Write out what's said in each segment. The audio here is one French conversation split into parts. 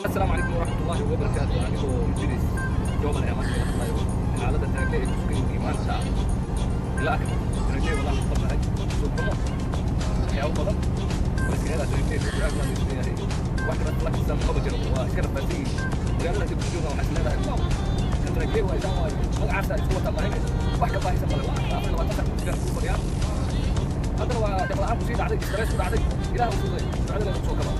السلام عليكم ورحمة الله وبركاته. أنigoo Idris jooganaya markii la hadlayo xaaladda taagay ee ku sugan maanta ilaa rajay walaal qabnahay suuqmo waxyaabo badan markii ay rajay ku aadan yahay wax kala la xisaab qaba jiro waa iska fadhi magaalada dib u jooga waxa leedahay waaw kan rajay waa isaan waa magacaasa isku wata maahay wax ka baahaysan male waa afar waa taxan ku fadhiyaa hadda waa dhaqaalaha ku sii dhacday stress ku dhacday ilaahu soo socda soo kaba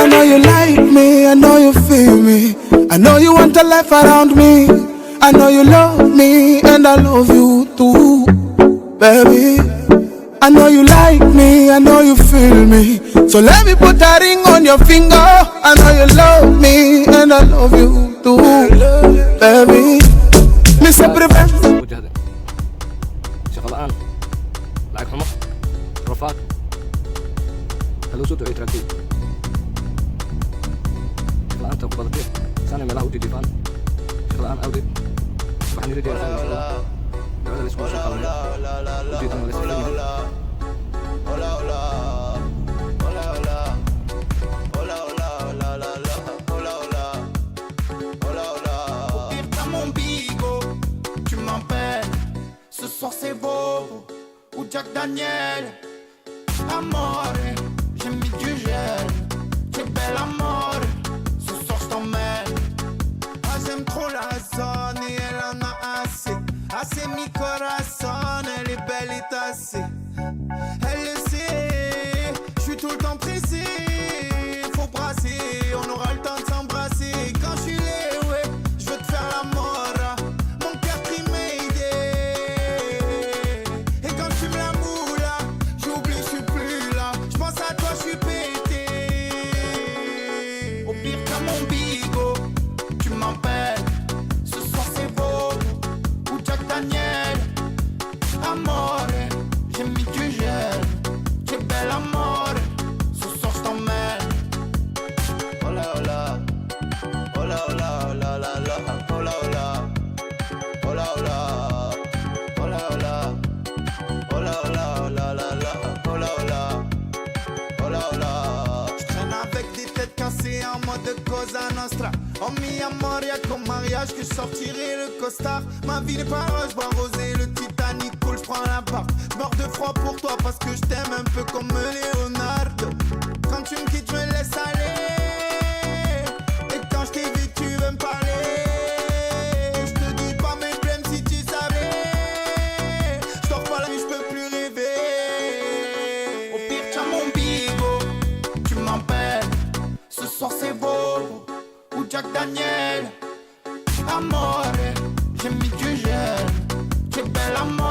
I know you like me, I know you feel me, I know you want a life around me, I know you love me and I love you too, baby. I know you like me, I know you feel me, so let me put a ring on your finger. I know you love me and I love you too, baby. Mr. Prevent وجهده شغل الآن لعب حمص رفاق هلو سوتو اي تراكي شغل الآن تقبل كيف سنة ملا ودي ديفان شغل الآن أودي وحني رجع سنة شغل يعود الاسبوع شغل ودي ديفان الاسبوع soir c'est beau, ou Jack Daniel. Amore, j'ai mis du gel. Tu es belle amore, ce soir je t'emmène. Ah j'aime trop la zone et elle en a assez. Assez mi corazon, elle est belle et tassée. Elle le sait, je suis tout le temps pressé. Faut brasser, on aura le temps de s'embrasser. Quand je suis là, ouais, je veux te faire l'amour. En mode Cosa Nostra. Oh mi amor, y'a qu'au mariage que je sortirai le costard. Ma vie n'est pas rose, bois rosé, le Titanic coule, je prends la part. Meurs de froid pour toi parce que je t'aime un peu comme Leonardo. Quand tu me quittes, je me laisse aller. Et quand je t'ai vu, tu veux me parler. Je te dis pas mes blèmes si tu savais. Je dors pas la nuit, je peux plus rêver. Au pire, t'as mon bigo, tu m'empêches. Ce soir c'est beau, ou Jack Daniel. Amore, j'ai mis du gel. Tu es belle amore.